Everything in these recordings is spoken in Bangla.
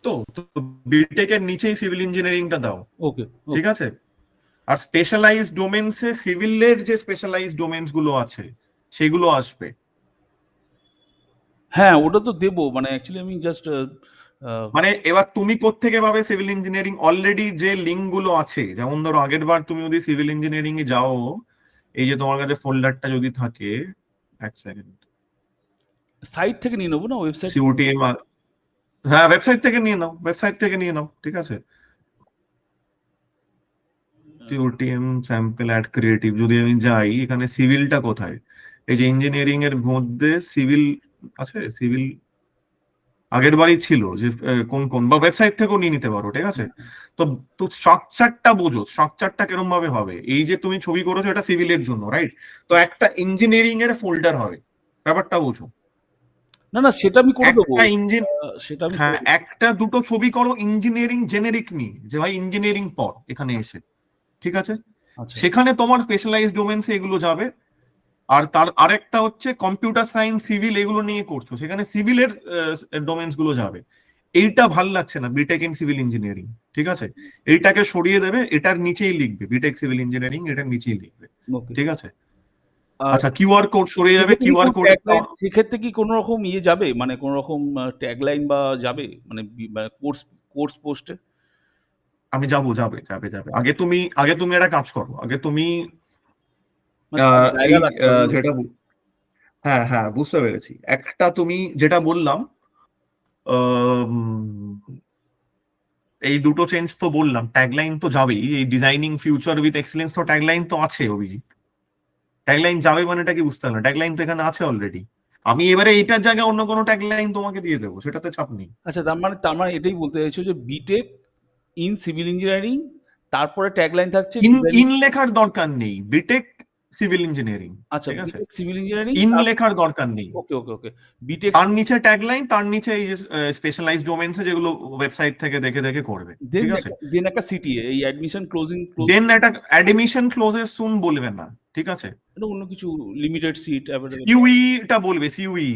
তো বিটেক এর নিচেই সিভিল ইঞ্জিনিয়ারিংটা দাও। ওকে, ঠিক আছে। আর স্পেশালাইজড ডোমেনসে সিভিলের যে স্পেশালাইজড ডোমেনস গুলো আছে সেগুলো আসবে। হ্যাঁ ওটা তো দেবো, মানে অ্যাকচুয়ালি আমি জাস্ট মানে এবার তুমি কোত্থেকে পাবে সিভিল ইঞ্জিনিয়ারিং? অলরেডি যে লিঙ্ক গুলো আছে, যেমন ধরো আগের বার তুমি যদি সিভিল ইঞ্জিনিয়ারিং এ যাও, এই যে তোমার কাছে ফোল্ডারটা যদি থাকে, এক সেকেন্ড, সাইট থেকে নিয়ে নেবো না, ওয়েবসাইট? সিউটিএম, হ্যাঁ ওয়েবসাইট থেকে নিয়ে নাও, ওয়েবসাইট থেকে নিয়ে নাও, ঠিক আছে। সিউটিএম স্যাম্পল অ্যাড ক্রিয়েটিভ যদি আমি যাই, এখানে সিভিলটা কোথায়? এই যে ইঞ্জিনিয়ারিং এর মধ্যে সিভিল আছে, সিভিল আগের বারই ছিল যে কোন কোন, বা ওয়েবসাইট থেকেও নিয়ে নিতে পারো, ঠিক আছে। তো তো স্ট্রাকচারটা বোঝো, স্ট্রাকচারটা কিরম ভাবে হবে। এই যে তুমি ছবি করেছো এটা সিভিলের জন্য, রাইট? তো একটা ইঞ্জিনিয়ারিং এর ফোল্ডার হবে, ব্যাপারটা বোঝো। না না সেটা আমি করে দেবো, একটা ইঞ্জিন সেটা আমি হ্যাঁ করে দেবো। একটা দুটো ছবি করো ইঞ্জিনিয়ারিং জেনেরিক নিয়ে, যে ভাই ইঞ্জিনিয়ারিং পড় এখানে এসে, ঠিক আছে। আচ্ছা সেখানে তোমার স্পেশালাইজড ডোমেন্সে এগুলো যাবে। আর তার আরেকটা হচ্ছে কম্পিউটার সায়েন্স, সিভিল এগুলো নিয়ে করছো, সেখানে সিভিলের ডোমেন্স গুলো যাবে। এইটা ভাল লাগছে না, বিটেক ইন সিভিল ইঞ্জিনিয়ারিং, ঠিক আছে। এইটাকে সরিয়ে দেবে, এটার নিচেই লিখবে বিটেক সিভিল ইঞ্জিনিয়ারিং, এটার নিচেই লিখবে, ওকে। ঠিক আছে। আর আচ্ছা, কিউআর কোড সরে যাবে, সেক্ষেত্রে কি কিউআর কোনো কোড ট্যাগলাইন, সেক্ষেত্রে কি কোনো রকম ইয়ে যাবে, মানে কোনো রকম ট্যাগলাইন বা যাবে, মানে কোর্স কোর্স পোস্টে? আমি যাবো, যাবে যাবে যাবে। আগে তুমি একটা কাজ করো, আগে তুমি মানে তার জায়গা এই রাখতে হবে না? যেটা হ্যাঁ হ্যাঁ বুঝতে পেরেছি। একটা তুমি যেটা বললাম, এই দুটো চেঞ্জ তো বললাম, ট্যাগলাইন তো যাবেই। এই ডিজাইনিং ফিউচার উইথ এক্সেলেন্স তো ট্যাগলাইন তো আছে অভিজিৎ। ট্যাগলাইন যাবে মানে এটা কি বুঝতে পারলাম? ট্যাগলাইন তো এখানে আছে অলরেডি। আমি এবারে এইটার জায়গায় অন্য কোনো ট্যাগলাইন তোমাকে দিয়ে দেবো, সেটাতে চাপ নেই। আচ্ছা, তার মানে এটাই বলতে চাইছো যে বিটেক ইন সিভিল ইঞ্জিনিয়ারিং, তারপরে ট্যাগলাইন থাকছে ইন ডিজাইনিং। ইন লেখার দরকার নেই, বিটেক সিভিল ইঞ্জিনিয়ারিং, আচ্ছা, ঠিক আছে। বিটেক সিভিল ইঞ্জিনিয়ারিং ইন তার। লেখার দরকার নেই। ওকে ওকে ওকে। বিটেক। তার নিচে ট্যাগলাইন, তার নিচে এই যে স্পেশালাইজড ডোমেন্সে যেগুলো ওয়েবসাইট থেকে দেখে দেখে করবে, দেন ঠিক আছে। দেন একটা সিটিএ, এই অ্যাডমিশন ক্লোজিং ক্লোজ, দেন একটা অ্যাডমিশন ক্লোজেস সুন বলবে না, ঠিক আছে। অন্য কিছু, লিমিটেড সিট অ্যাভেলেবল। সিইউইটা বলবে, সিইউই,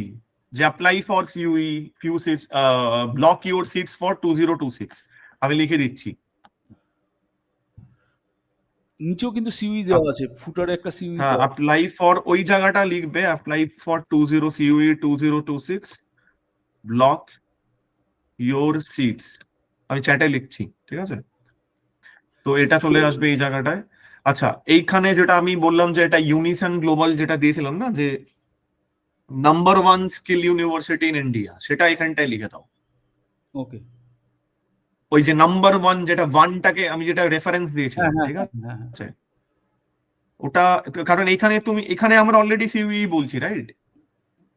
যে apply for CUE few seats, block your seats for 2026। আমি লিখে দিচ্ছি। নিচেও কিন্তু সিউই দেওয়া আছে, ফুটারে একটা সিউই হ্যাঁ, দেওয়া আছে। অ্যাপ্লাই ফর ওই জায়গাটা লিখবে, apply for 20 CUE 2026, block your seats. আমি চ্যাটে লিখছি, ঠিক আছে। তো এটা চলে আসবে এই জায়গাটায়। আচ্ছা, এইখানে যেটা আমি বললাম যে এটা ইউনিসন গ্লোবাল যেটা দিয়েছিলাম না, যে number 1 skill university in India, সেটা এখানটায় লিখে দাও। ওকে। ওই যে নাম্বার 1, যেটা ওয়ানটাকে আমি যেটা রেফারেন্স হ্যাঁ দিয়েছিলাম, হ্যাঁ ঠিক হ্যাঁ হ্যাঁ হ্যাঁ। আছে। ওটা কারণ এখানে আমরা অলরেডি সিইউই বলছি, রাইট।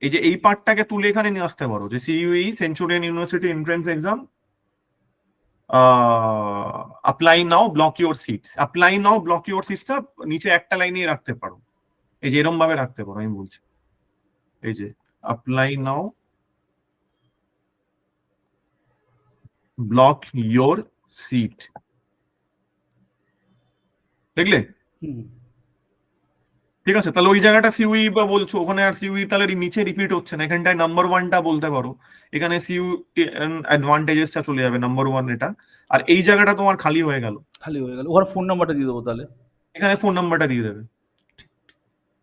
এই যে এই পার্টটাকে তুলে এখানে নিয়ে আসতে পারো, যে CUE Centurion university entrance exam, apply now block your seats, apply now block your সিটসটা নিচে একটা লাইনে রাখতে পারো। এই যে এরম ভাবে রাখতে পারো, আমি বলছি। এই যে apply now block your seat, দেখলে? হুম। ঠিক আছে, তাহলে ওই জায়গাটা সিউই বা বলছো, ওখানে আর সিউই তাহলে নিচে রিপিট হচ্ছে না, এখানটায় নাম্বার 1টা বলতে পারো। এখানে সিউ অ্যাডভান্টেজেসটা চলে যাবে, নাম্বার 1 এটা। আর এই জায়গাটা তোমার খালি হয়ে গেল, খালি হয়ে গেল, ওখানে ফোন নাম্বারটা দিয়ে দেবো তাহলে। এখানে ফোন নাম্বারটা দিয়ে দেবে,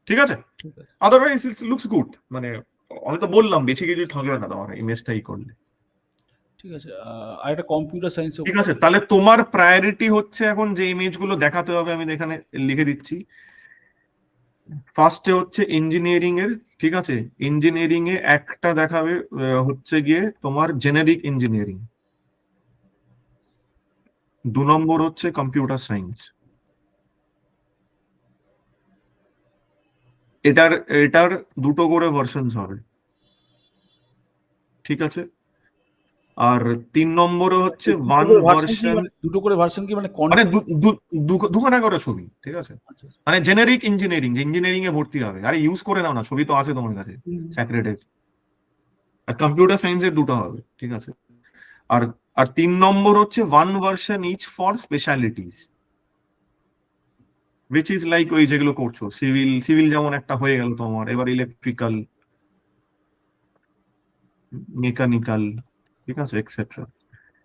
ঠিক আছে। ঠিক আছে। Otherwise it's looks good. মানে আমি তো বললাম বেশি কিছু থাকবে না তোমার ইমেজটাই করলে। ঠিক আছে। আর একটা কম্পিউটার সায়েন্সে। ঠিক আছে, তাহলে তোমার প্রায়োরিটি হচ্ছে এখন যে ইমেজগুলো দেখাতে হবে, আমি এখানে লিখে দিচ্ছি। ফার্স্টে হচ্ছে ইঞ্জিনিয়ারিং এর, ঠিক আছে। ইঞ্জিনিয়ারিং এ একটা দেখাবে হচ্ছে গিয়ে তোমার জেনেরিক ইঞ্জিনিয়ারিং। 2 নম্বর হচ্ছে কম্পিউটার সায়েন্স। এটার এটার দুটো করে ভার্সন হবে, ঠিক আছে। আর 3 নম্বরে হচ্ছে দুটো ওয়ান করে ভার্সন কি, ভার্সন, মানে দুটো করে ভার্সন কি, মানে মানে দুখানা করে ছবি, ঠিক আছে। আচ্ছা আচ্ছা। মানে জেনারিক ইঞ্জিনিয়ারিং, যে ইঞ্জিনিয়ারিং এ ভর্তি হবে, আরে ইউজ করে নাও না, ছবি তো আছে তোমার কাছে হুম। স্যাক্রেটের। আর কম্পিউটার সায়েন্সের দুটো হবে, ঠিক আছে। আর আর 3 নম্বর হচ্ছে one version each for specialities, which is like ওই যেগুলো করছো সিভিল, সিভিল যেমন একটা হয়ে গেল তোমার, এবার ইলেকট্রিক্যাল, মেকানিক্যাল, ঠিক আছে, এক্সেট্রা।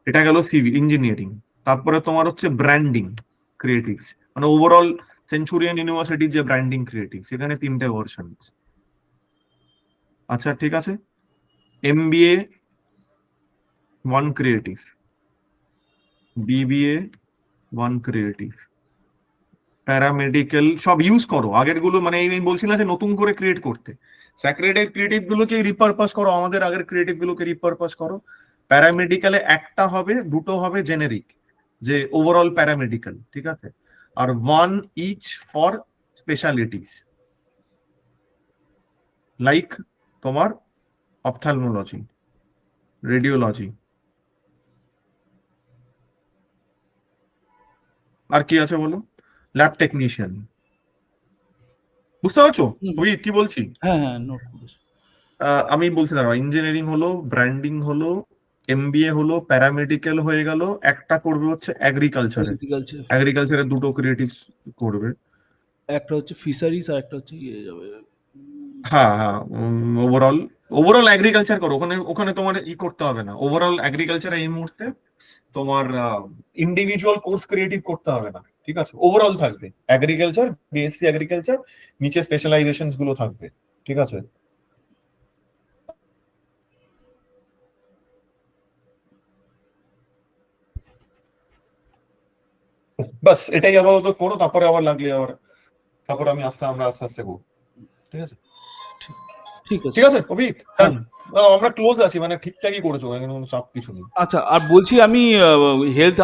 এটা গেল সিভিল ইঞ্জিনিয়ারিং। তারপরে তোমার হচ্ছে ব্র্যান্ডিং ক্রিয়েটিভস, মানে ওভারঅল সেঞ্চুরিয়ান ইউনিভার্সিটির যে ব্র্যান্ডিং ক্রিয়েটিভস, এখানে 3টে ভার্সন। আচ্ছা ঠিক আছে। MBA 1 creative, BBA 1 creative, paramedical সব ইউজ করো আগের গুলো, মানে আমি বলছিলাম যে নতুন করে ক্রিয়েট করতে, স্যাক্রেডের ক্রিয়েটিভ গুলোকে রিপারপাস করো, আমাদের আগের ক্রিয়েটিভ গুলোকে রিপারপাস করো। প্যারামেডিক্যালে একটা হবে, দুটো হবে জেনেরিক, যে ওভারঅল প্যারামেডিক্যাল, ঠিক আছে, আর 1 ইচ ফর স্পেশালিটিস, লাইক তোমার অপথ্যালমোলজি, রেডিওলজি, আর কি আছে বলো, ল্যাব টেকনিশিয়ান। বুঝতে পারছো হুম, ওই কি বলছি? হ্যাঁ হ্যাঁ নোট করেছি। আমি বলছি দাঁড়াও, ইঞ্জিনিয়ারিং হলো, ব্র্যান্ডিং হলো, এমবিএ হলো, প্যারামেডিক্যাল হয়ে গেল, একটা করবে হচ্ছে এগ্রিকালচারে, এগ্রিকালচার, এগ্রিকালচারে দুটো ক্রিয়েটিভস করবে। একটা হচ্ছে ফিশারিজ আর একটা হচ্ছে ইয়ে যাবে। হ্যাঁ হ্যাঁ, ওভারঅল, ওভারঅল এগ্রিকালচার করো, ওখানে ওখানে তোমার ই করতে হবে না, ওভারঅল এগ্রিকালচারে এই মুহূর্তে তোমার ইন্ডিভিজুয়াল কোর্স ক্রিয়েটিভ করতে হবে না, ঠিক আছে, ওভারঅল থাকবে এগ্রিকালচার, বিএসসি এগ্রিকালচার, নিচে স্পেশালাইজেশন গুলো থাকবে, ঠিক আছে। বাস এটাই আপাতত করো, তারপরে আবার লাগলে আবার, তারপরে আমরা আস্তে আস্তে করবো, ঠিক আছে। ঠিক ঠিক আছে। ঠিক আছে অভিজিৎ, হ্যাঁ। আমরা ক্লোজ আছি, মানে ঠিকঠাকই করেছো, এখানে কোনো চাপ কিছু নেই। আচ্ছা, আর বলছি আমি হেলথ,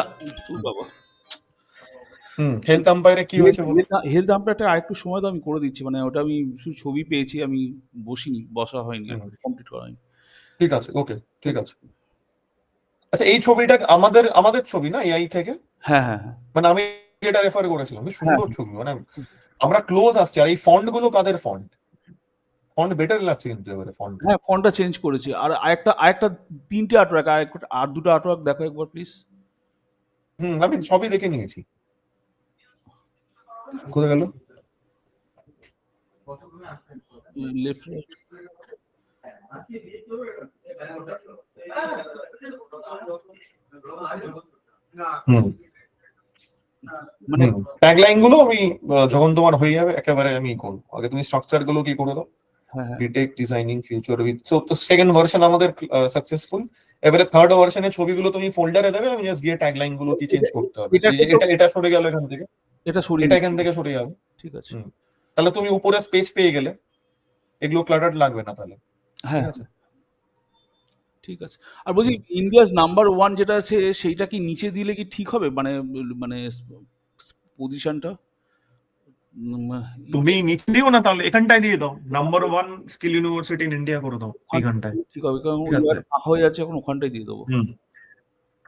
বাবা, হেলথ আম্পায়ারে কি হয়েছে বলো। হেলথ আম্পায়ারটা আরেকটু সময় তো আমি করে দিচ্ছি, মানে ওটা আমি শুধু ছবি পেয়েছি, আমি বসা হয়নি, হুম, কমপ্লিট করা হয়নি। ঠিক আছে, ওকে, ঠিক আছে। আচ্ছা এই ছবিটা আমাদের আমাদের ছবি না, এআই থেকে, হ্যাঁ হ্যাঁ হ্যাঁ মানে আমি যেটা রেফার করেছিলাম, বেশ হ্যাঁ সুন্দর ছবি, মানে আমরা ক্লোজ আসছি। আর এই ফন্ট গুলো কাদের ফন্ট? ফন্ট বেটার লাগছে কিন্তু এবারে ফন্ট। হ্যাঁ, ফন্টটা চেঞ্জ করেছি। আর আরেকটা 3টে আর্টওয়ার্ক, আর দুটো আর্টওয়ার্ক দেখো একবার প্লিজ। আমি সবই দেখে নিয়েছি। কোথায় গেল? Left right. হুম মানে ট্যাগলাইন গুলো আমি যখন তোমার হয়ে যাবে একেবারে আমি করবো, আগে তুমি স্ট্রাকচার গুলো কি করে দাও, হ্যাঁ হ্যাঁ বিটেক ডিজাইনিং ফিউচার উইথ, তো সেকেন্ড ভার্সন আমাদের সাকসেসফুল। এবারে থার্ড ভার্সনের ছবিগুলো তুমি ফোল্ডারে দেবে, আমি জাস্ট গিয়ে ট্যাগলাইন গুলো কি চেঞ্জ করতে হবে, এটা এই যে এটা এটা সরে গেল এখান থেকে, এটা সরিয়ে এটা নিচ্ছি। এখান থেকে সরে যাবে। ঠিক আছে। হুম, তাহলে তুমি উপরে স্পেস পেয়ে গেলে, এগুলো ক্লাটার লাগবে না তাহলে, ঠিক হ্যাঁ আছে। ঠিক আছে। আর বলছি ইন্ডিয়াস নাম্বার 1 যেটা আছে সেইটা কি নিচে দিলে কি ঠিক হবে, মানে মানে পজিশনটা? তুমি নিচে দিও না, তাহলে এখানটায় দিয়ে দাও, number 1 skill university in India করে দাও এইখানটায়, ঠিক হবে, কারণ ঠিক আছে। হয়ে যাচ্ছে এখন, ওখানটায় দিয়ে দেবো। হুম,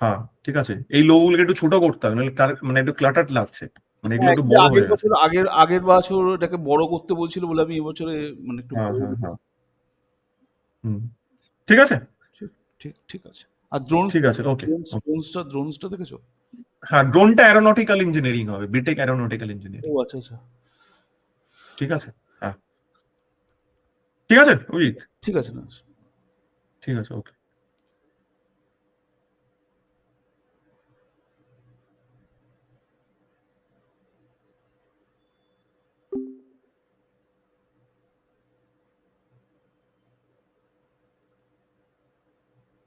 হ্যাঁ ঠিক আছে, এই লোগোগুলোকে একটু ছোট করতে হবে, নাহলে মানে একটু ক্লাটার লাগছে, মানে এগুলো হ্যাঁ, একটু actually বড় আগের হয়ে গেছে। বছর আগের বছর এটাকে বড় করতে বলছিল বলে আমি এবছরে মানে একটু হ্যাঁ বড় হ্যাঁ করতে- হ্যাঁ, হুম, ঠিক আছে, ঠিক ঠিক ঠিক আছে। আর ড্রোনস, ঠিক আছে, ওকে। ড্রোনসটা দেখেছো? হ্যাঁ, ড্রোনটা অ্যারোনটিক্যাল ইঞ্জিনিয়ারিং হবে, বিটেক অ্যারোনটিক্যাল ও ইঞ্জিনিয়ারিং, আচ্ছা আচ্ছা, ঠিক আছে। হ্যাঁ ঠিক আছে অভিজিৎ, ঠিক আছে না। ঠিক আছে, ওকে।